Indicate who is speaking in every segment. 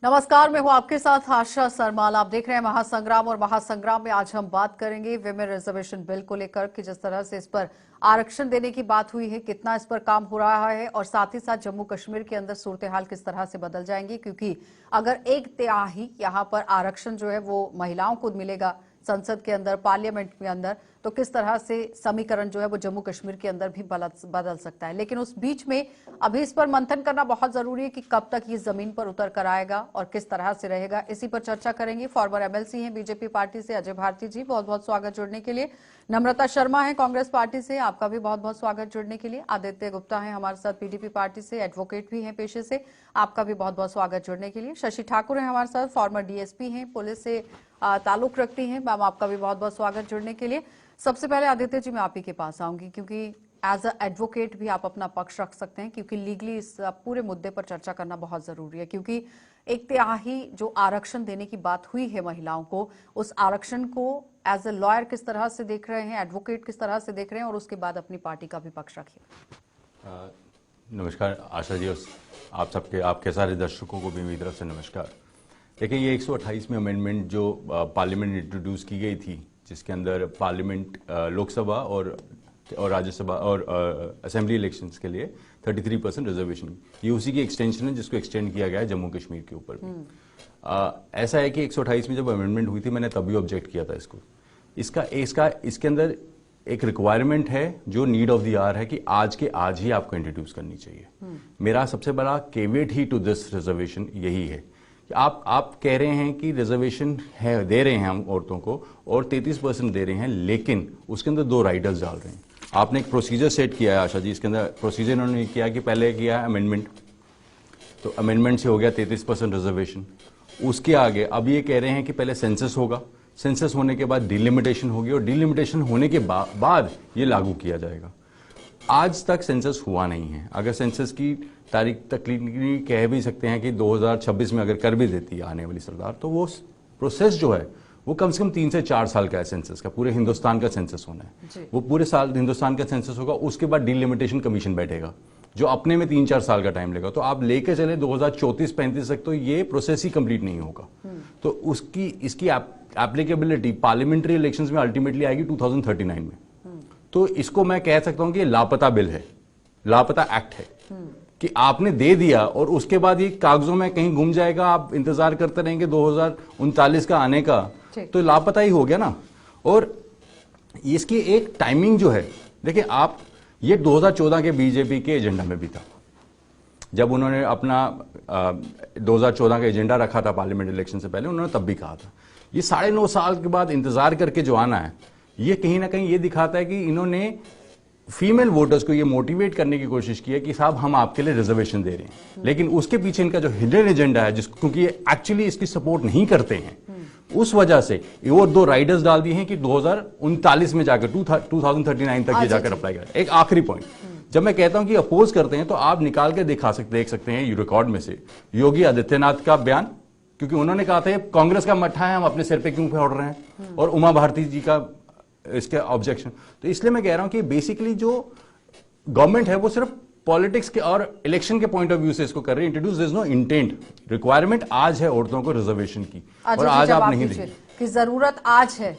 Speaker 1: नमस्कार, मैं हूं आपके साथ आशा सरमाल। आप देख रहे हैं महासंग्राम और महासंग्राम में आज हम बात करेंगे विमेन रिजर्वेशन बिल को लेकर कि जिस तरह से इस पर आरक्षण देने की बात हुई है, कितना इस पर काम हो रहा है और साथ ही साथ जम्मू कश्मीर के अंदर सूरत हाल किस तरह से बदल जाएंगी। क्योंकि अगर 1/3 यहां पर आरक्षण जो है वो महिलाओं को मिलेगा संसद के अंदर, पार्लियामेंट के अंदर, तो किस तरह से समीकरण जो है वो जम्मू कश्मीर के अंदर भी बदल सकता है। लेकिन उस बीच में अभी इस पर मंथन करना बहुत जरूरी है कि कब तक ये जमीन पर उतर कर आएगा और किस तरह से रहेगा। इसी पर चर्चा करेंगे। फॉर्मर एमएलसी हैं बीजेपी पार्टी से अजय भारती जी, बहुत बहुत स्वागत जुड़ने के लिए। नम्रता शर्मा है कांग्रेस पार्टी से, आपका भी बहुत बहुत स्वागत जुड़ने के लिए। आदित्य गुप्ता है हमारे साथ पीडीपी पार्टी से, एडवोकेट भी हैं पेशे से, आपका भी बहुत बहुत स्वागत जुड़ने के लिए। शशि ठाकुर है हमारे साथ, फॉर्मर डीएसपी हैं, पुलिस से ताल्लुक रखती हैं, मैम आपका भी बहुत बहुत स्वागत जुड़ने के लिए। सबसे पहले आदित्य जी मैं आप ही के पास आऊंगी क्योंकि एज अ एडवोकेट भी आप अपना पक्ष रख सकते हैं, क्योंकि लीगली इस पूरे मुद्दे पर चर्चा करना बहुत जरूरी है। क्योंकि 1/3 जो आरक्षण देने की बात हुई है महिलाओं को, उस आरक्षण को एज अ लॉयर किस तरह से देख रहे हैं, एडवोकेट किस तरह से देख रहे हैं, और उसके बाद अपनी पार्टी का भी पक्ष रखिए।
Speaker 2: नमस्कार आशा जी, आप सबके, आपके सारे दर्शकों को भी मेरी तरफ से नमस्कार। देखिए, ये 128 में अमेंडमेंट जो पार्लियामेंट इंट्रोड्यूस की गई थी, जिसके अंदर पार्लियामेंट, लोकसभा और राज्यसभा और असेंबली इलेक्शंस के लिए 33% रिजर्वेशन, ये उसी की एक्सटेंशन है जिसको एक्सटेंड किया गया है जम्मू कश्मीर के ऊपर भी। ऐसा है कि 128 में जब अमेंडमेंट हुई थी, मैंने तभी ऑब्जेक्ट किया था इसको। इसके अंदर एक रिक्वायरमेंट है जो नीड ऑफ द आवर है कि आज के आज ही आपको इंट्रोड्यूस करनी चाहिए। मेरा सबसे बड़ा केवेट ही टू दिस रिजर्वेशन यही है कि आप कह रहे हैं कि रिजर्वेशन है, दे रहे हैं हम औरतों को, और 33% दे रहे हैं, लेकिन उसके अंदर 2 राइडर्स डाल रहे हैं। आपने एक प्रोसीजर सेट किया है आशा जी, इसके अंदर प्रोसीजर इन्होंने किया कि पहले किया है अमेंडमेंट, तो अमेंडमेंट से हो गया 33% रिजर्वेशन। उसके आगे अब ये कह रहे हैं कि पहले सेंसस होगा, सेंसस होने के बाद डिलिमिटेशन होगी, और डिलिमिटेशन होने के बाद ये लागू किया जाएगा। आज तक सेंसस हुआ नहीं है। अगर सेंसस की तारीख तकलीफ कह भी सकते हैं कि 2026 में अगर कर भी देती है आने वाली सरकार, तो वो प्रोसेस जो है वो कम से कम 3 से 4 साल का है सेंसस का। पूरे हिंदुस्तान का सेंसस होना है, वो पूरे साल हिंदुस्तान का सेंसस होगा। उसके बाद डिलिमिटेशन कमीशन बैठेगा जो अपने में 3-4 साल का टाइम लेगा। तो आप लेके चले 2034-35 तक, तो ये प्रोसेस ही कंप्लीट नहीं होगा। तो इसकी एप्लीकेबिलिटी पार्लियामेंट्री इलेक्शंस में अल्टीमेटली आएगी 2039 में। तो इसको मैं कह सकता हूं कि लापता बिल है, लापता एक्ट है, कि आपने दे दिया और उसके बाद ये कागजों में कहीं गुम जाएगा, आप इंतजार करते रहेंगे 2039 का आने का, तो लापता ही हो गया ना। और इसकी एक टाइमिंग जो है, देखिए आप, ये 2014 के बीजेपी के एजेंडा में भी था। जब उन्होंने अपना 2014 का एजेंडा रखा था पार्लियामेंट इलेक्शन से पहले, उन्होंने तब भी कहा था। ये 9.5 साल के बाद इंतजार करके जो आना है, ये कहीं ना कहीं ये दिखाता है कि इन्होंने फीमेल वोटर्स को ये मोटिवेट करने की कोशिश की है कि साहब हम आपके लिए रिजर्वेशन दे रहे हैं। लेकिन उसके पीछे इनका जो हिडन एजेंडा है, जिसको क्योंकि ये एक्चुअली इसकी सपोर्ट नहीं करते हैं, उस वजह से और 2 राइडर्स डाल दिए हैं कि 2039 में जाकर 2039 तक ये जाकर अप्लाई करें। एक आखिरी पॉइंट, जब मैं कहता हूं कि अपोज करते हैं, तो आप निकाल के देख सकते हैं रिकॉर्ड में से योगी आदित्यनाथ का बयान, क्योंकि उन्होंने कहा था कांग्रेस का मट्ठा है, हम अपने सिर पे क्यों फोड़ रहे हैं, और उमा भारती जी का इसके ऑब्जेक्शन। तो इसलिए मैं कह रहा हूं कि बेसिकली जो गवर्नमेंट है वो सिर्फ पॉलिटिक्स के और इलेक्शन के पॉइंट ऑफ व्यू से इसको कर रही है introduce. There is no intent. Requirement आज है औरतों को रिजर्वेशन की, और आज आप नहीं देंगे
Speaker 1: कि जरूरत आज है,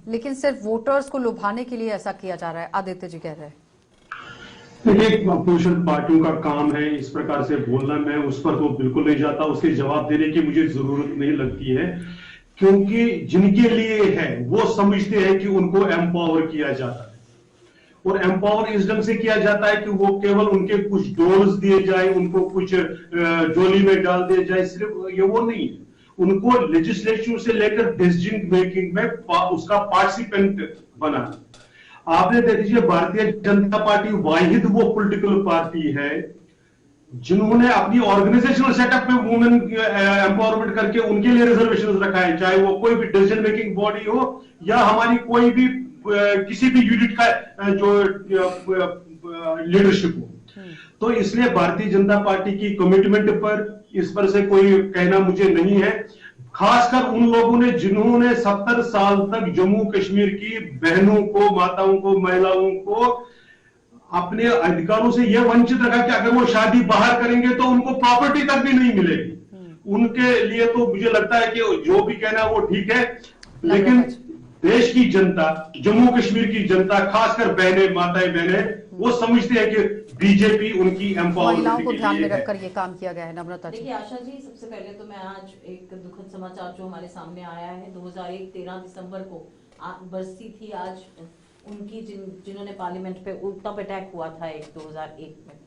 Speaker 1: लेकिन सिर्फ वोटर्स को लुभाने के लिए ऐसा किया जा रहा है। आदित्य जी कह रहे हैं
Speaker 3: एक अपोजिशन पार्टियों का काम है इस प्रकार से बोलना, मैं उस पर तो बिल्कुल नहीं जाता, उसके जवाब देने की मुझे जरूरत नहीं लगती है, क्योंकि जिनके लिए है वो समझते हैं कि उनको एम्पावर किया जाता है, और एम्पावर इस ढंग से किया जाता है कि वो केवल उनके कुछ डोल्स दिए जाए, उनको कुछ जोली में डाल दिया जाए, सिर्फ ये वो नहीं है, उनको लेजिस्लेचर से लेकर डिसीजन मेकिंग में उसका पार्टिसिपेंट बनाना। आपने देख लीजिए, भारतीय जनता पार्टी वाहिद वो पॉलिटिकल पार्टी है जिन्होंने अपनी ऑर्गेनाइजेशनल सेटअप में वुमेन एम्पावरमेंट करके उनके लिए रिजर्वेशन रखा है, चाहे वो कोई भी डिसीजन मेकिंग बॉडी हो या हमारी कोई भी किसी भी यूनिट का जो लीडरशिप हो। तो इसलिए भारतीय जनता पार्टी की कमिटमेंट पर इस पर से कोई कहना मुझे नहीं है, खासकर उन लोगों ने जिन्होंने 70 साल तक जम्मू कश्मीर की बहनों को, माताओं को, महिलाओं को अपने अधिकारों से यह वंचित रखा कि अगर वो शादी बाहर करेंगे तो उनको प्रॉपर्टी तक भी नहीं मिलेगी। उनके लिए तो मुझे लगता है कि जो भी कहना है वो ठीक है, लेकिन देश की जनता, जम्मू कश्मीर की जनता, खासकर बहनें, माताएं बहनें, वो समझते हैं कि बीजेपी उनकी
Speaker 1: महिलाओं
Speaker 3: एम्पावरमेंट
Speaker 1: को
Speaker 3: के
Speaker 1: ध्यान में
Speaker 3: लिए है।
Speaker 1: रखकर ये काम किया गया है। नम्रता जी,
Speaker 4: देखिए आशा जी, सबसे पहले तो मैं आज एक दुखद समाचार जो हमारे सामने आया है, 2001 13 दिसंबर को बरसी थी आज उनकी, जिन्होंने पार्लियामेंट पे तब अटैक हुआ था एक 2001 में।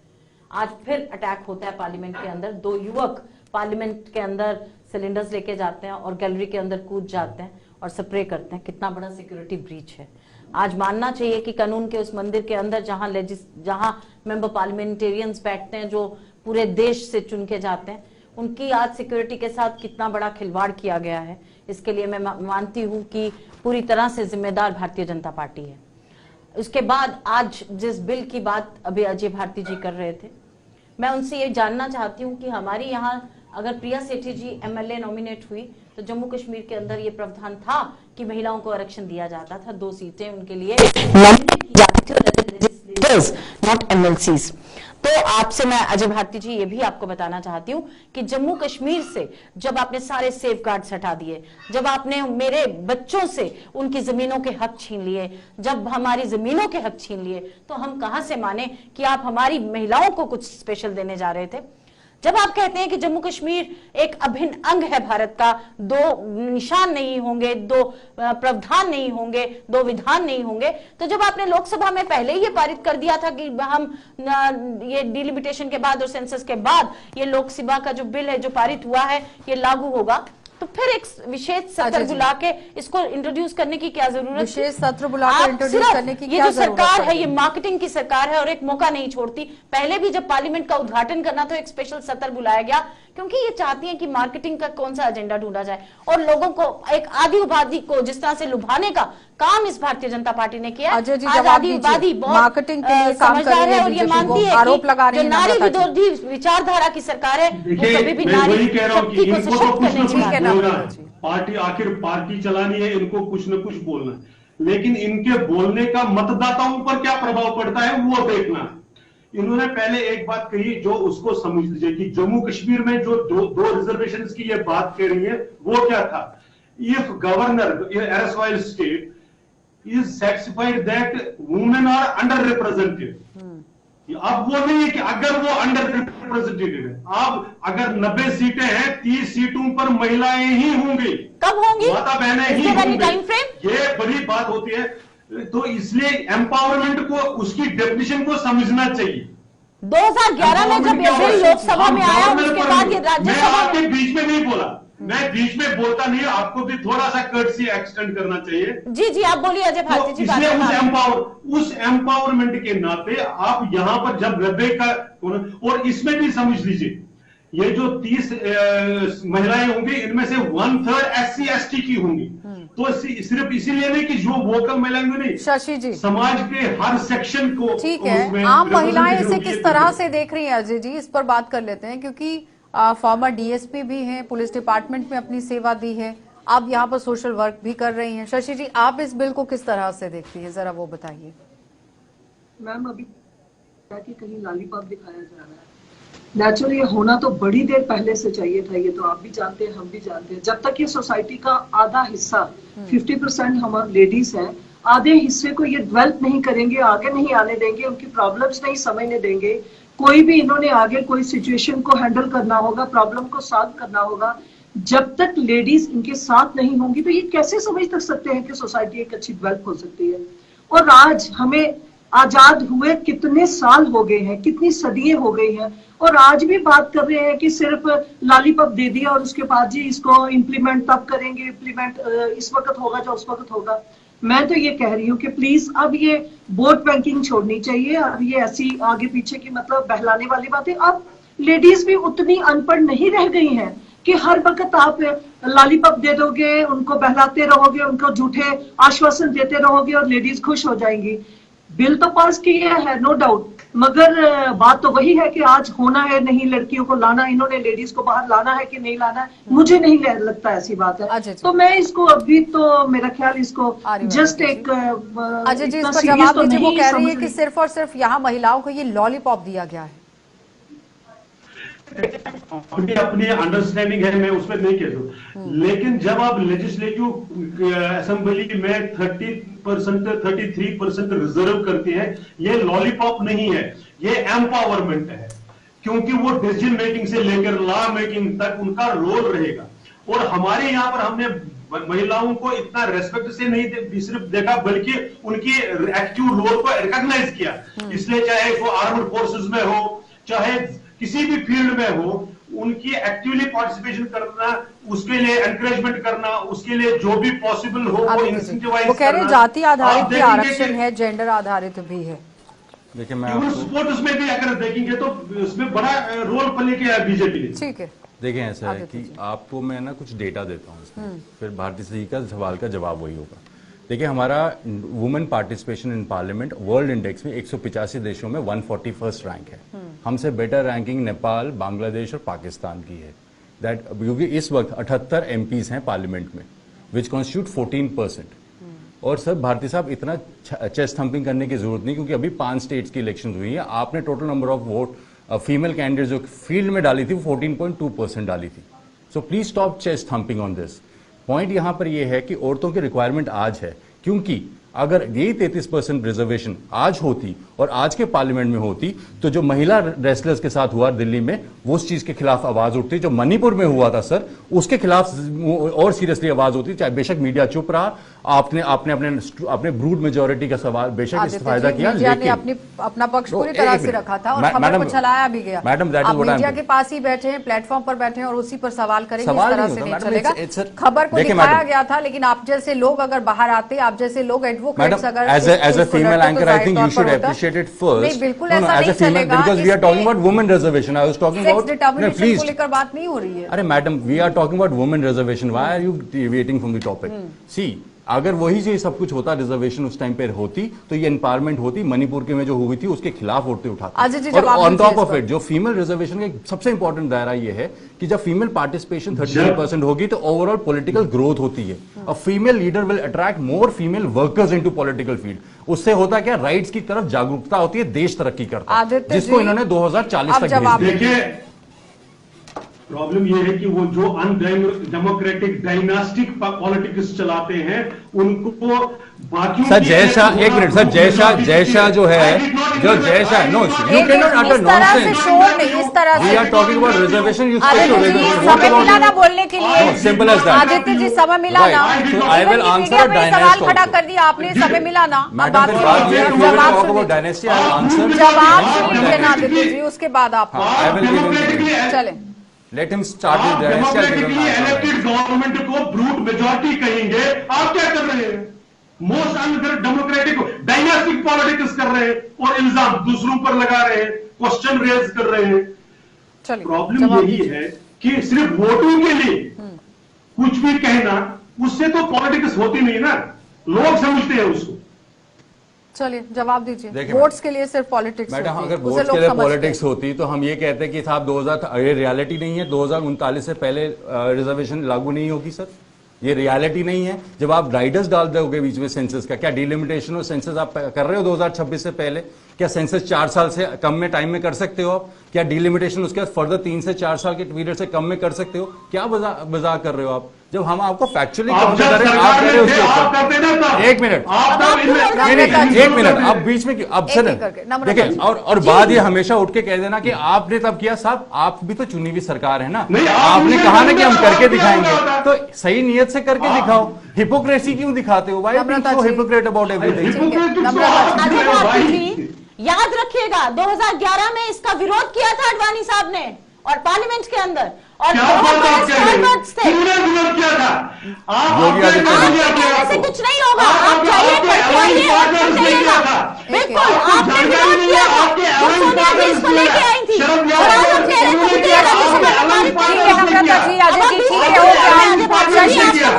Speaker 4: आज फिर अटैक होता है पार्लियामेंट के अंदर। 2 युवक पार्लियामेंट के अंदर सिलेंडर्स लेके जाते हैं और गैलरी के अंदर कूद जाते हैं और स्प्रे करते हैं। कितना बड़ा सिक्योरिटी ब्रीच है। आज मानना चाहिए कि कानून के उस मंदिर के अंदर जहां मेंबर पार्लियामेंटेरियंस बैठते हैं, जो पूरे देश से चुन के जाते हैं, उनकी आज सिक्योरिटी के साथ कितना बड़ा खिलवाड़ किया गया है। इसके लिए मैं मानती हूं कि पूरी तरह से जिम्मेदार भारतीय जनता पार्टी है। उसके बाद आज जिस बिल की बात अभी अजय भारती जी कर रहे थे, मैं उनसे ये जानना चाहती हूँ कि हमारी यहाँ अगर प्रिया सेठी जी एमएलए नॉमिनेट हुई तो जम्मू कश्मीर के अंदर ये प्रावधान था कि महिलाओं को आरक्षण दिया जाता था, 2 सीटें उनके लिए नॉमिनेट की जाती थी, नॉट एमएलसीज। तो आपसे मैं अजय भारती जी ये भी आपको बताना चाहती हूँ कि जम्मू कश्मीर से जब आपने सारे सेफ गार्ड्स हटा दिए, जब आपने मेरे बच्चों से उनकी जमीनों के हक छीन लिए, जब हमारी जमीनों के हक छीन लिए, तो हम कहां से माने कि आप हमारी महिलाओं को कुछ स्पेशल देने जा रहे थे। जब आप कहते हैं कि जम्मू कश्मीर एक अभिन्न अंग है भारत का, 2 निशान नहीं होंगे, 2 प्रावधान नहीं होंगे, 2 विधान नहीं होंगे, तो जब आपने लोकसभा में पहले ही ये पारित कर दिया था कि हम ये डिलिमिटेशन के बाद और सेंसस के बाद ये लोकसभा का जो बिल है जो पारित हुआ है ये लागू होगा, तो फिर एक विशेष सत्र बुला के इसको इंट्रोड्यूस करने की क्या जरूरत?
Speaker 1: विशेष सत्र बुलाकर इंट्रोड्यूस करने की क्या
Speaker 4: जरूरत? ये जो सरकार है ये मार्केटिंग की सरकार है और एक मौका नहीं छोड़ती। पहले भी जब पार्लियामेंट का उद्घाटन करना तो एक स्पेशल सत्र बुलाया गया, क्योंकि ये चाहती है कि मार्केटिंग का कौन सा एजेंडा ढूंढा जाए और लोगों को एक आदि उपाधि को जिस तरह से लुभाने का काम इस भारतीय जनता पार्टी ने किया।
Speaker 1: अजय जी जवाब दीजिए, मार्केटिंग के लिए काम कर रही है
Speaker 4: और ये मानती है
Speaker 1: आरोप लगा रही है
Speaker 4: नारी विरोधी विचारधारा की सरकार है, वो कभी भी नारी शक्ति को सशक्त करने की
Speaker 3: पार्टी, आखिर पार्टी चलानी है, इनको कुछ न कुछ बोलना है, लेकिन इनके बोलने का मतदाताओं पर क्या प्रभाव पड़ता है वो देखना है। इन्होंने पहले एक बात कही जो उसको समझ लीजिए कि जम्मू कश्मीर में जो 2 रिजर्वेशंस की ये बात कह रही है वो क्या था। If governor erstwhile state is satisfied that women are underrepresented, अब वो नहीं है कि अगर वो अंडर रिप्रेजेंटेटेड है, अब अगर 90 सीटें हैं 30 सीटों पर महिलाएं ही होंगी।
Speaker 4: कब होंगी?
Speaker 3: माता बहनें ही होंगी।
Speaker 4: टाइम फ्रेम
Speaker 3: ये बड़ी बात होती है। तो इसलिए एम्पावरमेंट को, उसकी डेफिनेशन को समझना चाहिए।
Speaker 4: 2011 में जब ये बिल लोकसभा में आया उसके बाद ये राज्यसभा
Speaker 3: में, आपके बीच में नहीं बोला, मैं बीच में बोलता नहीं, आपको भी थोड़ा सा कर्टसी एक्सटेंड करना चाहिए।
Speaker 4: जी जी आप बोलिए अजय भारती जी।
Speaker 3: इसलिए उस एम्पावरमेंट के नाते आप यहां पर जब 90 का, और इसमें भी समझ लीजिए ये जो 30 महिलाएं होंगी इनमें से 1/3 SC ST की होंगी। तो सिर्फ इसीलिए नहीं कि जो वोकल महिलाएं नहीं,
Speaker 1: शशि जी
Speaker 3: समाज के हर सेक्शन को।
Speaker 1: ठीक है, आम महिलाएं इसे किस तरह से देख रही हैं अजय जी, इस पर बात कर लेते हैं, क्योंकि फॉर्मर डीएसपी भी हैं, पुलिस डिपार्टमेंट में अपनी सेवा दी है, आप यहाँ पर सोशल वर्क भी कर रही हैं। शशि जी आप इस बिल को किस तरह से देखती हैं, जरा वो बताइए।
Speaker 5: मैम अभी कि कहीं लॉलीपॉप दिखाया जा रहा है, नेचुरली होना तो बड़ी देर पहले से चाहिए था, ये तो आप भी जानते हैं हम भी जानते हैं। जब तक ये सोसाइटी का आधा हिस्सा 50% हमारे लेडीज हैं, आधे हिस्से को ये डेवलप नहीं करेंगे, आगे नहीं आने देंगे, उनकी प्रॉब्लम्स नहीं समझने देंगे, कोई भी इन्होंने आगे कोई सिचुएशन को हैंडल करना होगा, प्रॉब्लम को सॉल्व करना होगा, जब तक लेडीज इनके साथ नहीं होंगी तो ये कैसे समझ तक सकते हैं कि सोसाइटी एक अच्छी डेवलप हो सकती है। और आज हमें आजाद हुए कितने साल हो गए हैं, कितनी सदियां हो गई हैं, और आज भी बात कर रहे हैं कि सिर्फ लॉलीपॉप दे दिया और उसके बाद जी इसको इम्प्लीमेंट तब करेंगे, इम्प्लीमेंट इस वक्त होगा जो उस वक्त होगा। मैं तो ये कह रही हूँ कि प्लीज अब ये वोट बैंकिंग छोड़नी चाहिए। अब ये ऐसी आगे पीछे की मतलब बहलाने वाली बातें, अब लेडीज भी उतनी अनपढ़ नहीं रह गई हैं कि हर वक्त आप लॉलीपॉप दे दोगे, उनको बहलाते रहोगे, उनको झूठे आश्वासन देते रहोगे और लेडीज खुश हो जाएंगी। बिल तो पास किया है नो डाउट, मगर बात तो वही है कि आज होना है नहीं, लड़कियों को लाना, इन्होंने लेडीज को बाहर लाना है कि नहीं लाना है, मुझे नहीं लगता ऐसी बात है। तो मैं इसको अभी तो मेरा ख्याल इसको जस्ट एक
Speaker 1: अजय जी इसका जवाब दीजिए। वो कह रही है कि सिर्फ और सिर्फ यहाँ महिलाओं को ये लॉलीपॉप दिया गया है।
Speaker 3: अपनी अपनी अंडरस्टैंडिंग है, मैं उसमें नहीं कह सकता, लेकिन जब आप लेजिस्लेटिव असेंबली में 30% 33% रिजर्व करते हैं, ये लॉलीपॉप नहीं है, ये एम्पावरमेंट है, क्योंकि वो डिसीजन मेकिंग से लेकर लॉ मेकिंग तक उनका रोल रहेगा। और हमारे यहां पर हमने महिलाओं को इतना रेस्पेक्ट से नहीं सिर्फ देखा, बल्कि उनकी एक्टिव रोल को रिकॉग्नाइज किया। इसलिए चाहे वो आर्म्ड फोर्सेस में हो, चाहे किसी भी फील्ड में हो, उनकी एक्टिवली पार्टिसिपेशन करना, उसके लिए एनकरेजमेंट करना, उसके लिए जो भी पॉसिबल हो वो इंसेंटिवाइज
Speaker 1: वो कह रहे
Speaker 3: करना।
Speaker 1: जाति आधारित
Speaker 3: आप
Speaker 1: भी
Speaker 3: देखेंगे
Speaker 1: आरक्षण
Speaker 3: कि
Speaker 1: है, जेंडर आधारित भी है।
Speaker 2: देखिए मैं
Speaker 3: इवन
Speaker 2: आपको
Speaker 3: स्पोर्ट्स में भी अगर देखेंगे तो उसमें बड़ा रोल प्ले किया है बीजेपी ने।
Speaker 1: ठीक है,
Speaker 2: देखें ऐसा है
Speaker 1: आगे
Speaker 2: कि
Speaker 1: कीजिए।
Speaker 2: आपको मैं ना कुछ डेटा देता हूँ इसमें, फिर भारतीय जी का सवाल का जवाब वही होगा। देखिए हमारा women participation in parliament world index में 185 देशों में 141st रैंक है। हमसे बेटर रैंकिंग नेपाल, बांग्लादेश और पाकिस्तान की है। दैट क्योंकि इस वक्त 78 MPs हैं पार्लियामेंट में, विच कॉन्स्टिट्यूट 14%। और सर भारती साहब इतना चेस्ट थम्पिंग करने की जरूरत नहीं, क्योंकि अभी 5 स्टेट्स की इलेक्शन हुई है। आपने total number of vote female candidate जो फील्ड में डाली थी वो 14.2% डाली थी। So please stop chest thumping on this. Point यहां पर यह है कि औरतों की रिक्वायरमेंट आज है, क्योंकि अगर यही 33% रिजर्वेशन आज होती और आज के पार्लियामेंट में होती, तो जो महिला रेसलर्स के साथ हुआ दिल्ली में, वो उस चीज के खिलाफ आवाज उठती। जो मणिपुर में हुआ था सर, उसके खिलाफ और सीरियसली आवाज होती, चाहे बेशक मीडिया चुप रहा। आपने अपने अपने ब्रूड मेजोरिटी का सवाल बेशक इस्तेफायदा किया,
Speaker 1: लेकिन अपना पक्ष पूरी तरह से रखा था और खबर को चलाया भी गया।
Speaker 2: मैडम
Speaker 1: आप मीडिया के पास ही बैठे हैं, प्लेटफॉर्म पर बैठे हैं और उसी पर सवाल करेंगे, इस तरह से नहीं चलेगा। खबर को दिखाया गया था, लेकिन आप जैसे लोग अगर बाहर आते, आप जैसे लोग एडवोकेट्स अगर
Speaker 2: as a female anchor, I think you should appreciate it first.
Speaker 1: नहीं, बिल्कुल ऐसा नहीं चलेगा,
Speaker 2: because we are talking about women reservation. I was talking about
Speaker 1: determination को लेकर बात नहीं हो रही है।
Speaker 2: अरे madam, we are talking about women reservation. Why are you deviating from the topic? See, अगर वही जो सब कुछ होता, रिजर्वेशन उस टाइम पे होती, तो ये एम्पावरमेंट होती। मणिपुर के में जो हुई थी उसके खिलाफ वोट उठाते। और ऑन टॉप ऑफ इट जो फीमेल रिजर्वेशन का सबसे इंपॉर्टेंट दायरा ये है कि जब फीमेल पार्टिसिपेशन 33% होगी तो ओवरऑल पॉलिटिकल ग्रोथ होती है। A female leader will attract more female workers into political field. उससे होता क्या, राइट्स की तरफ जागरूकता होती है, देश तरक्की करता है, जिसको इन्होंने 2040 तक भेज दिया।
Speaker 3: देखिए प्रॉब्लम यह है कि वो जो अनडेमोक्रेटिक डायनास्टिक पॉलिटिक्स चलाते हैं, उनको बाकियों
Speaker 2: सर जयशाह, एक मिनट सर, जयशाह जो है, जो Jay Shah, no you can not utter nonsense.
Speaker 1: शोर नहीं, इस तरह से
Speaker 2: we are talking about reservation, you speak to reservation.
Speaker 1: समय मिला ना बोलने के लिए,
Speaker 2: simple as that.
Speaker 1: Aditya ji समय मिला ना,
Speaker 2: आई विल आंसर
Speaker 1: सवाल खड़ा कर दिया आपने, समय मिला ना।
Speaker 2: मैडम फिर बात ये है, talk about dynasty, I will answer.
Speaker 1: जवाब सुनिए ना आदित्य जी, उसके बाद आप चले।
Speaker 2: Let him start with dynasty.
Speaker 3: Democratically elected government को ब्रूट मेजॉरिटी कहेंगे, आप क्या कर रहे हैं? मोस्ट अनडेमोक्रेटिक डायनास्टिक पॉलिटिक्स कर रहे हैं और इल्जाम दूसरों पर लगा रहे हैं, क्वेश्चन रेज कर रहे हैं। प्रॉब्लम यही है कि सिर्फ वोटों के लिए कुछ भी कहना, उससे तो पॉलिटिक्स होती नहीं ना, लोग समझते हैं उसको।
Speaker 1: चलिए जवाब दीजिए। वोट्स के लिए सिर्फ पॉलिटिक्स
Speaker 2: मैडम, अगर वोट्स के लिए पॉलिटिक्स होती तो हम ये कहते कि साहब 2000, ये रियलिटी नहीं है, 2039 से पहले रिजर्वेशन लागू नहीं होगी सर, ये रियलिटी नहीं है। जब आप राइडर्स डाल दोगे बीच में सेंसस का, क्या डिलिमिटेशन और सेंसस आप कर रहे हो 2026 से पहले? क्या सेंसस 4 साल से कम में टाइम में कर सकते हो आप? क्या डिलिमिटेशन उसके बाद फर्दर 3 से 4 साल के पीरियड से कम में कर सकते हो? क्या मजाक कर रहे हो आप? जब हम आपको फैक्चुअली काउंटर करें, आप कह रहे हो उसके ऊपर। एक मिनट, एक मिनट, आप बीच में अब सर देखिए, और बाद ये हमेशा उठ के कह देना कि आपने तब किया। साहब आप भी तो चुनी हुई सरकार है ना, आपने कहा ना कि हम करके दिखाएंगे, तो सही नियत से करके दिखाओ। हिपोक्रेसी क्यों दिखाते हो? Why are you so hypocrite about everything?
Speaker 6: याद रखिएगा 2011 में इसका विरोध किया था अडवाणी साहब ने और पार्लियामेंट के अंदर, और ऐसे कुछ नहीं होगा। आप जाइए, बिल्कुल आपने विरोध किया था, सोनिया जी इसको लेके आई थी और आज हम कह रहे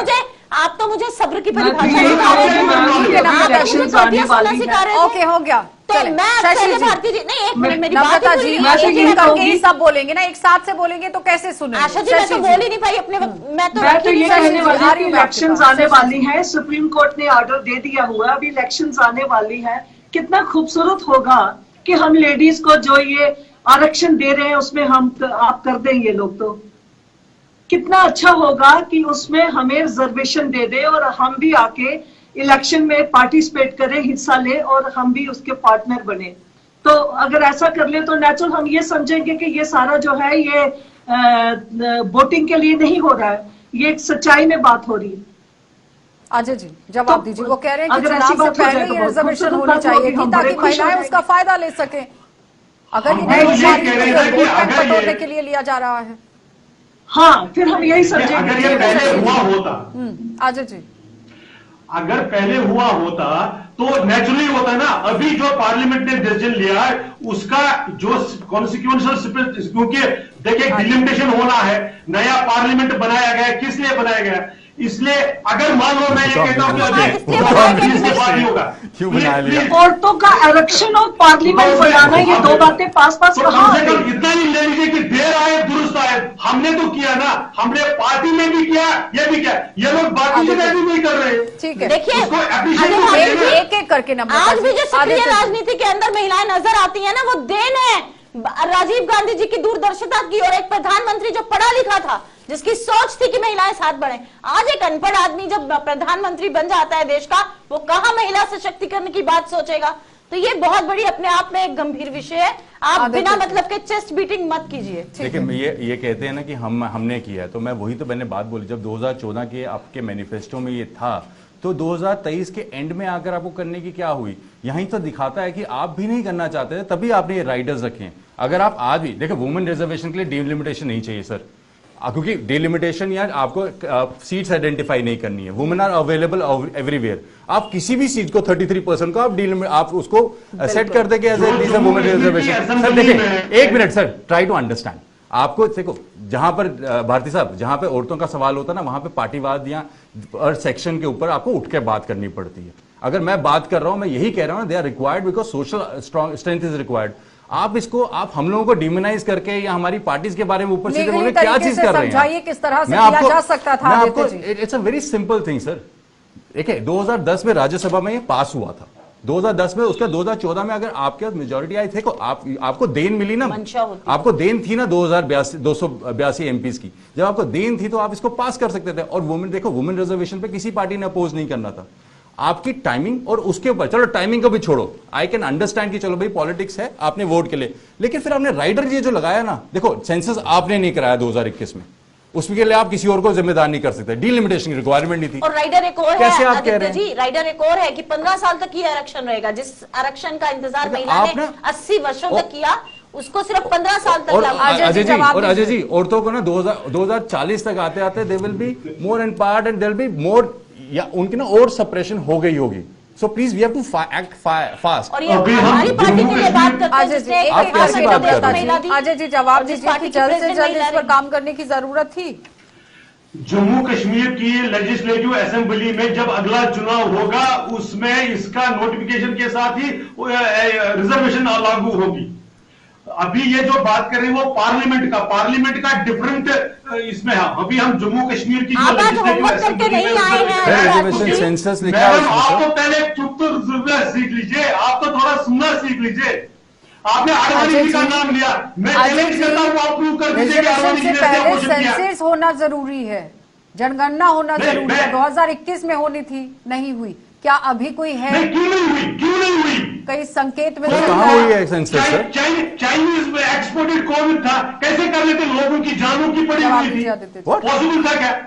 Speaker 6: थे आप तो मुझे सब्र की परिभाषा सिखा रहे हैं।
Speaker 1: ओके, हो गया।
Speaker 6: तो मैं भारती जी, नहीं एक मिनट, मेरी बात
Speaker 1: करके सब बोलेंगे ना, एक साथ से बोलेंगे तो कैसे सुने?
Speaker 6: आशा जी मैं तो बोल ही नहीं पाई अपने वक्त। मैं तो
Speaker 5: ये कहने वाली हूँ इलेक्शंस आने वाली हैं, सुप्रीम कोर्ट ने ऑर्डर दे दिया हुआ, अभी इलेक्शंस आने वाली है। कितना खूबसूरत होगा कि हम लेडीज को जो ये आरक्षण दे रहे हैं उसमें हम आप कर दें, ये लोग तो कितना अच्छा होगा कि उसमें हमें रिजर्वेशन दे दे और हम भी आके इलेक्शन में पार्टिसिपेट करें, हिस्सा ले और हम भी उसके पार्टनर बने। तो अगर ऐसा कर ले तो नेचुरल हम ये समझेंगे कि ये सारा जो है ये वोटिंग के लिए नहीं हो रहा है, ये एक सच्चाई में बात हो रही है।
Speaker 1: अजय जी जवाब दीजिए। वो कह रहे हैं कि
Speaker 5: अगर ऐसी
Speaker 1: चुनाव से
Speaker 5: बात हो जाए
Speaker 1: पहले
Speaker 5: तो
Speaker 1: ये
Speaker 5: बहुत
Speaker 1: रिजर्वेशन
Speaker 5: खूबसूरत
Speaker 1: होनी
Speaker 5: बात
Speaker 1: चाहिए
Speaker 5: होगी,
Speaker 1: थी
Speaker 5: हम
Speaker 1: ताकि
Speaker 5: बड़े खुश हो
Speaker 1: महिलाएं
Speaker 5: जाएंगे।
Speaker 1: उसका फायदा ले सके। अगर ये
Speaker 3: हम
Speaker 1: नहीं हो
Speaker 3: ये
Speaker 1: पा रही
Speaker 3: कह
Speaker 1: है
Speaker 3: रहे
Speaker 1: तो
Speaker 3: हैं कि
Speaker 1: वोट बैंक
Speaker 3: अगर
Speaker 1: बटोरने
Speaker 3: ये-
Speaker 1: के लिए लिया जा रहा है।
Speaker 5: हाँ, फिर हम यही
Speaker 3: अगर ये
Speaker 5: समझेंगे।
Speaker 3: पहले हुआ होता,
Speaker 1: अजय जी
Speaker 3: अगर पहले हुआ होता तो नेचुरली होता ना। अभी जो पार्लियामेंट ने डिसीजन लिया है उसका जो कॉन्सिक्वेंशियल, क्योंकि देखिए डिलिमिटेशन होना है, नया पार्लियामेंट बनाया गया, किस लिए बनाया गया? इसलिए अगर मान लो मैं ये कहता हूं कि
Speaker 6: इसलिए बनाया गया
Speaker 3: इससे बात नहीं होगा,
Speaker 2: क्यों बना लिया?
Speaker 5: औरतों का आरक्षण और पार्लियामेंट बनाना, ये दो बातें पास पास
Speaker 3: तो
Speaker 5: कहाँ
Speaker 3: कम
Speaker 5: आ
Speaker 3: से कम
Speaker 5: गई?
Speaker 3: इतना ही ले लीजिए कि देर आए दुरुस्त आए। हमने तो किया ना, हमने पार्टी में भी किया, ये भी किया। ये लोग बाकी जगह भी नहीं कर रहे।
Speaker 1: ठीक है।
Speaker 6: देखिए
Speaker 3: उसको appreciate
Speaker 6: अजय
Speaker 3: तो
Speaker 6: भाई
Speaker 3: करिए
Speaker 6: जी,
Speaker 3: ना।
Speaker 1: एक एक करके नंबर
Speaker 6: आज भी जो सक्रिय
Speaker 1: आदित्य जी।
Speaker 6: राजनीति के अंदर महिलाएं नजर आती हैं ना, वो देन है राजीव गांधी जी की दूरदर्शिता की और एक प्रधानमंत्री जो पढ़ा लिखा था, जिसकी सोच थी कि महिलाएं साथ बढ़े। आज एक अनपढ़ आदमी जब प्रधानमंत्री बन जाता है देश का, वो कहां महिला सशक्तिकरण की बात सोचेगा? तो ये बहुत बड़ी अपने आप में एक गंभीर विषय है। आप
Speaker 1: आदित्य
Speaker 6: बिना
Speaker 1: जी।
Speaker 6: मतलब के चेस्ट बीटिंग मत कीजिए।
Speaker 2: देखिए ये कहते हैं ना कि हमने किया है, तो मैं वही तो मैंने बात बोली। जब 2014 के आपके मैनिफेस्टो में ये था तो 2023 के एंड में आकर आपको करने की क्या हुई? यहीं तो दिखाता है कि आप भी नहीं करना चाहते थे, तभी आपने ये राइडर्स रखे हैं। अगर आप आज भी देखो, वुमेन रिजर्वेशन के लिए डिलिमिटेशन नहीं चाहिए सर, क्योंकि डिलिमिटेशन या आपको सीट्स आइडेंटिफाई नहीं करनी है। Women are available everywhere. आप किसी भी सीट को 33% को आप उसको सेट कर देंगे as a women reservation. Sir देखिए एक minute sir, try to understand. आपको देखो, जहां पर भारती साहब, जहां पे औरतों का सवाल होता है ना, वहां पे पार्टीवाद या सेक्शन के ऊपर आपको उठ के बात करनी पड़ती है। अगर मैं बात कर रहा हूं, मैं यही कह रहा हूं, they are required because social strength is required. आप इसको हम लोगों को डिमोनाइज करके या हमारी पार्टीज के बारे में ऊपर से बोले क्या चीज कर रहे हैं?
Speaker 1: समझाइए किस तरह से
Speaker 2: मैं
Speaker 1: किया
Speaker 2: आपको-
Speaker 1: जा सकता था
Speaker 2: मैं
Speaker 1: आदित्य
Speaker 2: आपको,
Speaker 1: जी।
Speaker 2: It's a very simple thing sir. देखिए 2010 में राज्यसभा में ये पास हुआ था, 2010 में, उसका 2014 में अगर आपके मेजोरिटी आई थे, आपको देन मिली ना,
Speaker 6: मंशा होती।
Speaker 2: आपको देन थी ना 282 एमपीज की। जब आपको देन थी तो आप इसको पास कर सकते थे। और वुमेन, देखो वुमेन रिजर्वेशन पे किसी पार्टी ने अपोज नहीं करना था। आपकी टाइमिंग और उसके ऊपर, चलो टाइमिंग को भी छोड़ो, आई कैन अंडरस्टैंड कि चलो भाई पॉलिटिक्स है, आपने वोट के लिए, लेकिन फिर आपने राइडर ये जो लगाया ना, देखो सेंसस आपने नहीं कराया 2021 में, उसके लिए आप किसी और को जिम्मेदार नहीं कर सकते। डिलिमिटेशन की रिक्वायरमेंट नहीं थी।
Speaker 6: और राइडर एक और
Speaker 2: कैसे
Speaker 6: है
Speaker 2: आप कह रहे
Speaker 6: आदित्य
Speaker 2: हैं?
Speaker 6: जी, राइडर एक और है कि 15 साल तक ये आरक्षण रहेगा। जिस आरक्षण का इंतजार
Speaker 2: लेकिन
Speaker 6: महिला
Speaker 2: आप
Speaker 6: ने
Speaker 2: ना-
Speaker 6: 80 वर्षों तक किया, उसको सिर्फ 15 साल तक
Speaker 2: और
Speaker 6: लागू
Speaker 1: अजय जी,
Speaker 2: अजय जी,
Speaker 1: जवाब
Speaker 2: और अजय
Speaker 1: दीजिए।
Speaker 2: जी, औरतों को ना 2040 तक आते आते they will be more and part and there will be more, या उनकी ना और सप्रेशन हो गई होगी। So please we have to act fast.
Speaker 6: और ये
Speaker 3: अभी हम
Speaker 6: हमारी पार्टी
Speaker 3: जम्मू
Speaker 6: के लिए बात
Speaker 3: कश्मीर-
Speaker 6: करते हैं
Speaker 1: अजय जी
Speaker 6: जिसने एक
Speaker 1: एक
Speaker 2: आप
Speaker 1: एक
Speaker 2: कैसी
Speaker 1: करके
Speaker 2: बात
Speaker 1: नम्रता
Speaker 2: कर रहे
Speaker 1: जी,
Speaker 2: हैं?
Speaker 6: दी।
Speaker 1: अजय जी जवाब
Speaker 6: और जिस
Speaker 1: दीजिए कि
Speaker 6: पार्टी की
Speaker 1: जल्द से
Speaker 6: प्रेसिडेंट
Speaker 1: जल्द इस
Speaker 6: महिला
Speaker 1: पर
Speaker 6: रही।
Speaker 1: काम करने की जरूरत थी।
Speaker 3: जम्मू कश्मीर की लेजिस्लेटिव असेंबली में जब अगला चुनाव होगा, उसमें इसका नोटिफिकेशन के साथ ही रिजर्वेशन लागू होगी। अभी ये जो बात कर रहे हैं वो पार्लियामेंट का डिफरेंट इसमें है। अभी हम जम्मू कश्मीर की
Speaker 6: आप आज होमवर्क करके नहीं आए हैं
Speaker 2: रिजर्वेशन सेंसस लिखा है
Speaker 3: मैडम, आप
Speaker 2: उसमें
Speaker 3: तो पहले चुप तो सुनना सीख लीजिए, आप तो थोड़ा सुनना सीख लीजिए। आपने आडवाणी
Speaker 1: अजय
Speaker 3: जी का
Speaker 1: जी,
Speaker 3: नाम लिया, मैं
Speaker 1: अजय
Speaker 3: चैलेंज
Speaker 1: जी,
Speaker 3: करता हूं, आप प्रूव कर दीजिए कि
Speaker 1: रिजर्वेशन
Speaker 3: आडवाणी जी
Speaker 1: से
Speaker 3: ने क्या
Speaker 1: पहले
Speaker 3: क्वेश्चन किया।
Speaker 1: सेंसस होना जरूरी है, जनगणना होना
Speaker 3: नहीं,
Speaker 1: जरूरी है।
Speaker 3: मैं-
Speaker 1: 2021 में होनी थी, नहीं हुई। क्या अभी कोई है?
Speaker 3: नहीं, क्यों नहीं हुई? क्यों नहीं हुई?
Speaker 1: कई संकेत मिल
Speaker 2: तो
Speaker 1: रहा
Speaker 2: कहाँ हुई है सेंसस सर?
Speaker 3: चाइनीज में एक्सपोर्टेड कोविड था, कैसे कर लेते? लोगों की जानों की पड़ी
Speaker 1: जवाब
Speaker 3: हुई थी,
Speaker 1: दीजिए आदित्य जी।
Speaker 2: What?
Speaker 3: पॉसिबल था क्या?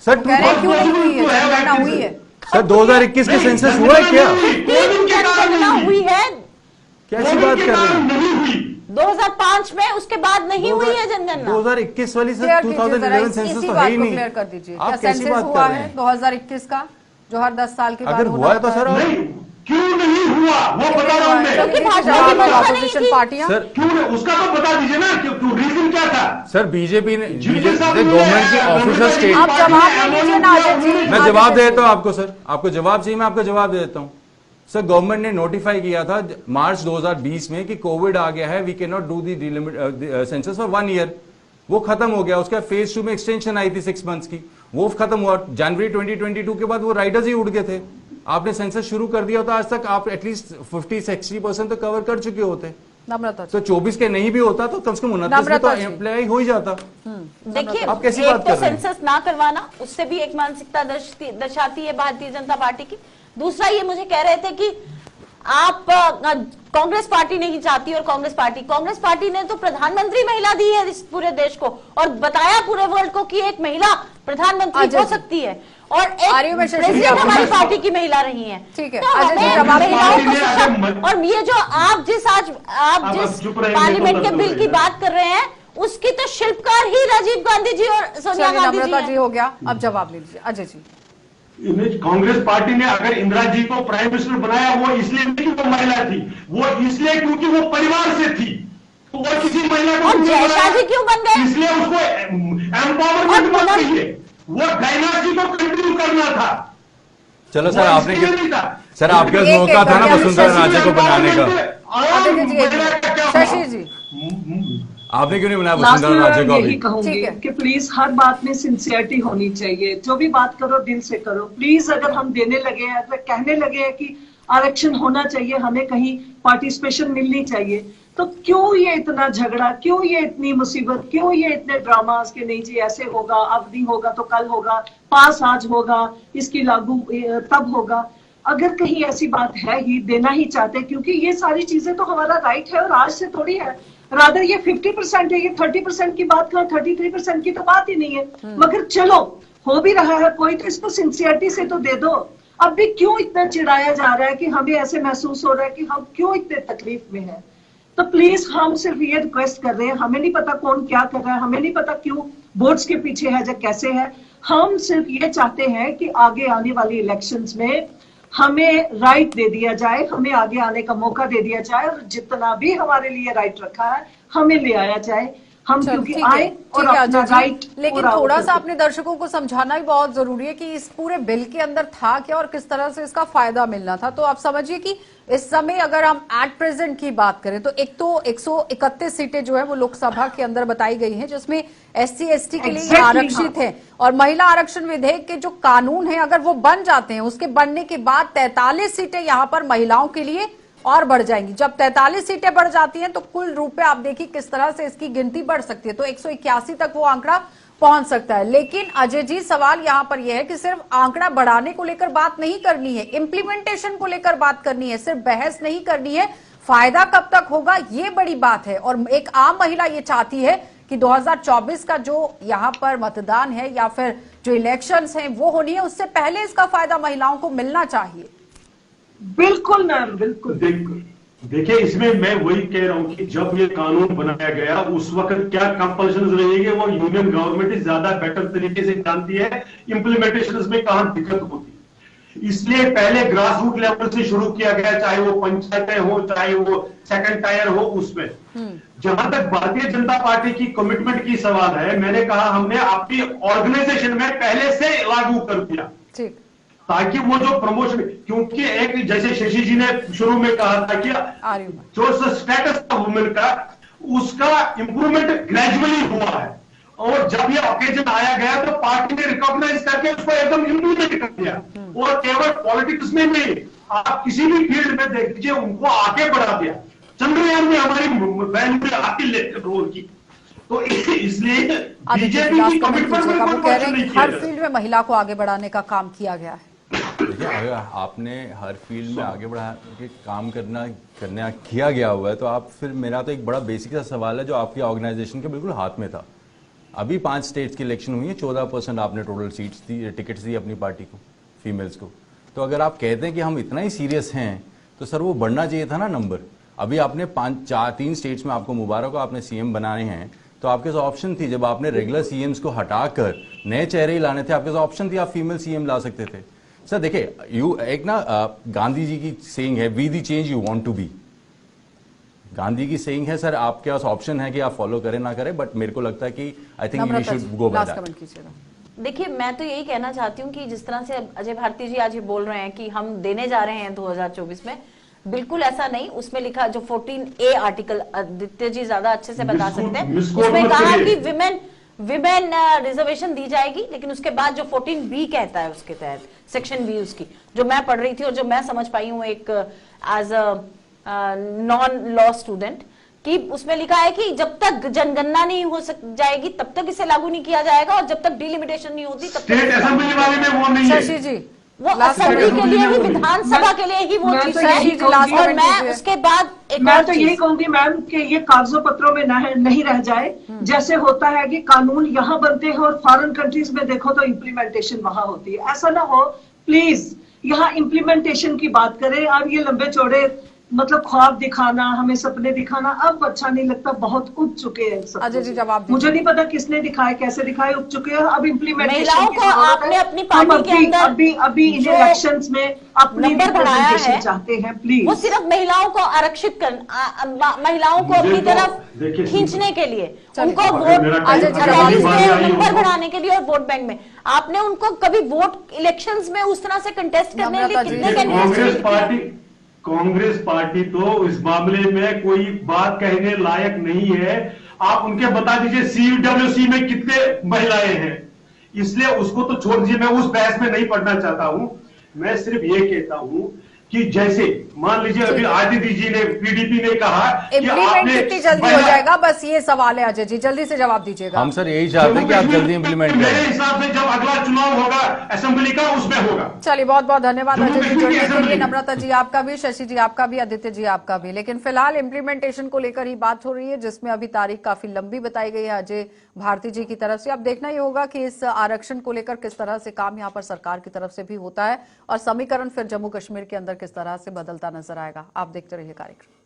Speaker 2: सर
Speaker 1: कह रहे हैं क्यों नहीं हुई है? जनगणना हुई है।
Speaker 2: सर 2021 के
Speaker 3: नहीं,
Speaker 2: सेंसस हुआ है क्या?
Speaker 3: कोविड के कारण
Speaker 6: जनगणना
Speaker 3: नहीं
Speaker 6: हुई है
Speaker 2: कैसी
Speaker 3: कोविड
Speaker 2: बात
Speaker 3: के
Speaker 2: कर रहे
Speaker 3: कारण
Speaker 2: हैं?
Speaker 3: नहीं हुई।
Speaker 6: 2005 में, उसके बाद नहीं हुई है जनगणना।
Speaker 2: 2021 वाली सर,
Speaker 1: क्लियर कीजिए जरा,
Speaker 2: 2011 सेंसस
Speaker 1: इसी
Speaker 2: तो है
Speaker 1: बात
Speaker 2: ही
Speaker 1: को
Speaker 2: नहीं।
Speaker 1: क्लियर कर दीजिए। क्या
Speaker 2: आप कैसी
Speaker 1: सेंसस
Speaker 2: बात
Speaker 1: हुआ
Speaker 2: कर रहे
Speaker 1: है
Speaker 2: हैं?
Speaker 1: 2021 का, जो हर 10 साल के बाद
Speaker 2: अगर
Speaker 1: होना
Speaker 2: हुआ है तो
Speaker 1: होता
Speaker 2: सर आप-
Speaker 3: नहीं, क्यों नहीं हुआ वो बता रहा हूं मैं।
Speaker 1: जल्दी से
Speaker 6: भाजपा
Speaker 1: जवाब
Speaker 6: की
Speaker 1: दो,
Speaker 6: मंशा नहीं
Speaker 1: अपोजिशन
Speaker 6: थी।
Speaker 1: पार्टियां।
Speaker 2: सर
Speaker 3: क्यों नहीं? उसका तो बता दीजिए ना, क्यों रीजन क्या था?
Speaker 2: सर बीजेपी ने
Speaker 3: जिनके साथ
Speaker 2: गवर्नमेंट की ऑफिशियल
Speaker 1: आप
Speaker 2: स्टेट,
Speaker 1: जवाब दे दीजिए ना अजय जी।
Speaker 2: मैं जवाब दे देता हूं आपको सर, आपको जवाब चाहिए, मैं आपको जवाब दे देता हूं। सर गवर्नमेंट ने नोटिफाई किया था मार्च 2020 में कि कोविड आ गया है, we can not do the census for 1 year. वो खत्म हो गया, उसका फेज 2 में एक्सटेंशन आई थी 6 मंथ्स की, वो खत्म हुआ। जनवरी 2022 के बाद वो राइडर्स ही उड़ गए थे। आपने सेंसस शुरू कर दिया होता, आज तक आप एटलीस्ट 50-60% तो कवर कर चुके होते।
Speaker 1: नम्रता जी।
Speaker 2: तो 24 के नहीं भी होता तो कम से कम 29 में तो
Speaker 1: नम्रता जी।
Speaker 2: अप्लाई हो ही जाता।
Speaker 6: देखिए,
Speaker 2: आप कैसी
Speaker 6: एक
Speaker 2: बात
Speaker 6: तो
Speaker 2: कर रहे हैं?
Speaker 6: सेंसस ना करवाना, उससे भी एक मानसिकता दर्शाती है भारतीय जनता पार्टी की। दूसरा, ये मुझे कह रहे थे कि आप कांग्रेस पार्टी नहीं चाहती, और कांग्रेस पार्टी ने तो प्रधानमंत्री महिला दी है इस पूरे देश को, और बताया पूरे वर्ल्ड को कि एक महिला प्रधानमंत्री हो सकती है, और एक प्रेसिडेंट हमारी पार्टी की महिला रही है।
Speaker 1: ठीक है,
Speaker 6: तो
Speaker 1: अजय जी,
Speaker 6: हमें
Speaker 1: जवाब
Speaker 6: महिलाओं को
Speaker 3: दीजिए।
Speaker 6: सशक्त, और ये जो आप जिस पार्लियामेंट के बिल की बात कर रहे हैं, उसकी तो शिल्पकार ही राजीव गांधी जी और सोनिया गांधी जी
Speaker 1: नम्रता
Speaker 6: हैं।
Speaker 1: जी हो गया, अब जवाब लीजिए अजय जी।
Speaker 3: कांग्रेस पार्टी ने अगर इंदिरा जी को प्राइम मिनिस्टर बनाया, वो इसलिए नहीं कि वो महिला थी, वो इसलिए क्योंकि वो परिवार से थी। तो वो किसी महिला को
Speaker 6: और
Speaker 3: नहीं
Speaker 6: जय शाह
Speaker 3: बनाया,
Speaker 6: जी क्यों बन गए?
Speaker 3: इसलिए उसको एम्पावरमेंट मत कहिए, वो डायनास्टी को कंटिन्यू करना था।
Speaker 2: चलो सर,
Speaker 3: वो
Speaker 2: आपने
Speaker 3: इसलिए नहीं था।
Speaker 2: सर आपके पास
Speaker 1: एक-
Speaker 2: मौका
Speaker 1: एक
Speaker 2: था ना
Speaker 1: करके
Speaker 2: वसुंधरा राजे को बनाने का,
Speaker 1: अजय जी, शशि जी,
Speaker 2: आपने क्यों नहीं बनाया
Speaker 5: लास्ट
Speaker 2: वसुंधरा
Speaker 5: में
Speaker 2: राजे को
Speaker 5: मैं
Speaker 2: अभी?
Speaker 5: यही कहूंगी
Speaker 1: ठीक है।
Speaker 5: कि प्लीज हर बात में सिंसियरिटी होनी चाहिए। जो भी बात करो दिल से करो प्लीज। अगर हम देने लगे हैं, अगर कहने लगे हैं कि आरक्षण होना चाहिए, हमें कहीं पार्टिसिपेशन मिलनी चाहिए, तो क्यों ये इतना झगड़ा, क्यों ये इतनी मुसीबत, क्यों ये इतने ड्रामास कि नहीं जी ऐसे होगा, अब नहीं होगा तो कल होगा, पास आज होगा, इसकी लागू तब होगा। अगर कहीं ऐसी बात है ही, देना ही चाहते, क्योंकि ये सारी चीजें तो हमारा राइट है और आज से थोड़ी है। रादर ये 50% है, ये 30% की बात करो, 33% की तो बात ही नहीं है। मगर चलो हो भी रहा है कोई, तो इसको सिंसियरिटी से तो दे दो। अब भी क्यों इतना चिढ़ाया जा रहा है कि हमें ऐसे महसूस हो रहा है कि हम क्यों इतने तकलीफ में हैं? तो प्लीज हम सिर्फ ये रिक्वेस्ट कर रहे हैं, हमें नहीं पता कौन क्या कर रहा है, हमें नहीं पता क्यों बोर्ड्स के पीछे है या कैसे है। हम सिर्फ ये चाहते हैं कि आगे आने वाली इलेक्शंस में हमें राइट दे दिया जाए, हमें आगे आने का मौका दे दिया जाए, और जितना भी हमारे लिए राइट रखा है हमें ले आया जाए। हम
Speaker 1: चलो,
Speaker 5: क्योंकि
Speaker 1: ठीक है,
Speaker 5: आए और
Speaker 1: ठीक है
Speaker 5: अपना
Speaker 1: अजय जी।
Speaker 5: राइट
Speaker 1: लेकिन
Speaker 5: पूरा
Speaker 1: थोड़ा
Speaker 5: हो
Speaker 1: सा
Speaker 5: सके।
Speaker 1: अपने दर्शकों को समझाना भी बहुत जरूरी है कि इस पूरे बिल के अंदर था क्या और किस तरह से इसका फायदा मिलना था। तो आप समझिए कि इस समय अगर हम एट प्रेजेंट की बात करें तो एक तो 131 सीटें जो है वो लोकसभा के अंदर बताई गई हैं, जिसमें SC ST के लिए
Speaker 5: Exactly,
Speaker 1: आरक्षित है। और महिला आरक्षण विधेयक के जो कानून है अगर वो बन जाते हैं, उसके बनने के बाद 43 सीटें यहाँ पर महिलाओं के लिए और बढ़ जाएंगी। जब 43 सीटें बढ़ जाती हैं तो कुल रूप में आप देखिए किस तरह से इसकी गिनती बढ़ सकती है। तो 181 तक वो आंकड़ा पहुंच सकता है। लेकिन अजय जी, सवाल यहां पर यह है कि सिर्फ आंकड़ा बढ़ाने को लेकर बात नहीं करनी है, इम्प्लीमेंटेशन को लेकर बात करनी है, सिर्फ बहस नहीं करनी है। फायदा कब तक होगा ये बड़ी बात है। और एक आम महिला ये चाहती है कि 2024 का जो यहाँ पर मतदान है या फिर जो इलेक्शंस हैं वो होनी है, उससे पहले इसका फायदा महिलाओं को मिलना चाहिए।
Speaker 5: बिल्कुल मैम, बिल्कुल।
Speaker 3: देखिए, इसमें मैं वही कह रहा हूं कि जब ये कानून बनाया गया उस वक्त क्या कंपल्शन रहेंगे वो यूनियन गवर्नमेंट ज्यादा बेटर तरीके से जानती है, इंप्लीमेंटेशन में कहां दिक्कत होती है। इसलिए पहले ग्रास रूट लेवल से शुरू किया गया, चाहे वो पंचायतें हो, चाहे वो सेकंड टायर हो। उसमें जहां तक भारतीय जनता पार्टी की कमिटमेंट की सवाल है, मैंने कहा हमने अपनी ऑर्गेनाइजेशन में पहले से लागू कर दिया,
Speaker 1: ठीक,
Speaker 3: ताकि वो जो प्रमोशन, क्योंकि एक जैसे शशि जी ने शुरू में कहा था कि जो स्टेटस था वुमेन का, उसका इंप्रूवमेंट ग्रेजुअली हुआ है। और जब ये ओकेजन आया गया तो पार्टी ने रिकॉग्नाइज करके उसको एकदम इंप्लीमेंट कर दिया। और केवल पॉलिटिक्स में नहीं, आप किसी भी फील्ड में देख लीजिए, उनको आगे बढ़ा दिया। चंद्रयान में हमारी बहन ने आके रोल की। तो इसलिए बीजेपी की कमिटमेंट में कोई क्वेश्चन नहीं किया।
Speaker 1: हर फील्ड में महिला को आगे बढ़ाने का काम किया गया है।
Speaker 2: देखिए, अगर आपने हर फील्ड में आगे बढ़ा के काम करना किया गया हुआ है तो आप फिर, मेरा तो एक बड़ा बेसिक सा सवाल है जो आपकी ऑर्गेनाइजेशन के बिल्कुल हाथ में था। अभी 5 स्टेट्स की इलेक्शन हुई है, 14% आपने टोटल सीट्स दी, टिकट्स दी अपनी पार्टी को, फीमेल्स को। तो अगर आप कहते हैं कि हम इतना ही सीरियस हैं तो सर वो बढ़ना चाहिए था ना नंबर। अभी आपने 3 स्टेट्स में, आपको मुबारक हो, आपने CM बनाए हैं, तो आपके पास ऑप्शन थी। जब आपने रेगुलर CMs को हटाकर नए चेहरे ही लाने थे, आपके पास ऑप्शन थी, आप फीमेल CM ला सकते थे। सर देखिए, एक ना गांधी जी की सेइंग है, be the change you want to be. Gandhi की सेइंग है सर, आपके पास ऑप्शन है कि आप फॉलो करें ना करें, बट मेरे को लगता है कि I think we should go by that.
Speaker 6: देखिए, मैं तो यही कहना चाहती हूँ कि जिस तरह से अजय भारती जी आज ये बोल रहे हैं कि हम देने जा रहे हैं 2024 में, बिल्कुल ऐसा नहीं। उसमें लिखा जो 14A आर्टिकल, आदित्य जी ज्यादा अच्छे से बता सकते हैं, उसमें कहा कि विमेन रिजर्वेशन दी जाएगी, लेकिन उसके बाद जो 14B कहता है उसके तहत सेक्शन B उसकी, जो मैं पढ़ रही थी और जो मैं समझ पाई हूँ एक as a non law student, कि उसमें लिखा है कि जब तक जनगणना नहीं हो जाएगी तब तक इसे लागू नहीं किया जाएगा, और जब तक डिलिमिटेशन नहीं होती तब तक
Speaker 3: स्टेट असेंबली वाले में वो नहीं है।
Speaker 1: शशि जी
Speaker 6: वो असेंबली के लिए ही, विधानसभा के लिए ही वो
Speaker 5: मैं
Speaker 6: चीज
Speaker 5: तो
Speaker 6: है।
Speaker 5: यही कहूंगी,
Speaker 6: और मैं उसके बाद एक
Speaker 5: मैं
Speaker 6: और
Speaker 5: तो
Speaker 6: चीज,
Speaker 5: यही कहूंगी मैम कि ये कागजों पत्रों में नहीं रह जाए। जैसे होता है कि कानून यहाँ बनते हैं और फॉरेन कंट्रीज में देखो तो इम्प्लीमेंटेशन वहां होती है। ऐसा ना हो, प्लीज यहाँ इम्प्लीमेंटेशन की बात करें। अब ये लंबे चौड़े मतलब ख्वाब दिखाना, हमें सपने दिखाना अब अच्छा नहीं लगता, बहुत उठ चुके हैं सब।
Speaker 1: अजय जी जवाब दीजिए।
Speaker 5: मुझे नहीं पता किसने दिखाए, कैसे दिखाए, उठ चुके हैं। अब इम्प्लीमेंटेशन
Speaker 6: महिलाओं
Speaker 5: की
Speaker 6: को
Speaker 5: जरूरत
Speaker 6: आपने
Speaker 5: है।
Speaker 6: अपनी पार्टी के अंदर
Speaker 5: अभी इन
Speaker 6: जो
Speaker 5: इलेक्शंस में अपनी
Speaker 6: नंबर बढ़ाया
Speaker 5: रिप्रेजेंटेशन
Speaker 6: है,
Speaker 5: चाहते हैं, प्लीज।
Speaker 6: वो सिर्फ महिलाओं को आरक्षित कर, महिलाओं को अपनी तरफ
Speaker 3: देखिए,
Speaker 6: खींचने के लिए, उनको
Speaker 3: अगर
Speaker 6: वोट
Speaker 3: मेरा
Speaker 1: अजय जी,
Speaker 3: अगर
Speaker 1: जवाब
Speaker 3: मेरी बारी आई
Speaker 6: नंबर
Speaker 3: हो,
Speaker 6: बढ़ाने के लिए और वोट बैंक में आपने उनको कभी वोट इलेक्शंस में उस तरह से कंटेस्ट करने के लिए
Speaker 1: नम्रता जी,
Speaker 6: कितने
Speaker 3: देखिए,
Speaker 6: कैंडिडेट्स
Speaker 3: कांग्रेस पार्टी तो इस मामले में कोई बात कहने लायक नहीं है। आप उनके बता दीजिए CWC में कितने महिलाएं हैं, इसलिए उसको तो छोड़ दीजिए। मैं उस बहस में नहीं पढ़ना चाहता हूं। मैं सिर्फ ये कहता हूं कि जैसे मान लीजिए अभी आदित्य जी ने, PDP ने कहा कि
Speaker 1: इम्प्लीमेंट
Speaker 3: आपने
Speaker 1: कितनी जल्दी हो जाएगा, बस ये सवाल है अजय जी, जल्दी से जवाब दीजिएगा।
Speaker 2: हम सर यही चाहते हैं कि आप जल्दी इम्प्लीमेंट
Speaker 3: मेरे
Speaker 2: करें।
Speaker 3: हिसाब से जब अगला चुनाव होगा असेंबली का उसमें होगा।
Speaker 1: चलिए बहुत बहुत धन्यवाद
Speaker 3: जम्मू
Speaker 1: अजय जी
Speaker 3: कश्मीर की
Speaker 1: जुड़ने के लिए।
Speaker 3: असेंबली।
Speaker 1: नम्रता जी आपका भी, शशि जी आपका भी, आदित्य जी आपका भी। लेकिन फिलहाल इम्प्लीमेंटेशन को लेकर ही बात हो रही है, जिसमें अभी तारीख काफी लंबी बताई गई है अजय भारती जी की तरफ से। अब देखना ही होगा कि इस आरक्षण को लेकर किस तरह से काम यहाँ पर सरकार की तरफ से भी होता है और समीकरण फिर जम्मू कश्मीर के अंदर किस तरह से बदलता नजर आएगा। आप देखते रहिए कार्यक्रम।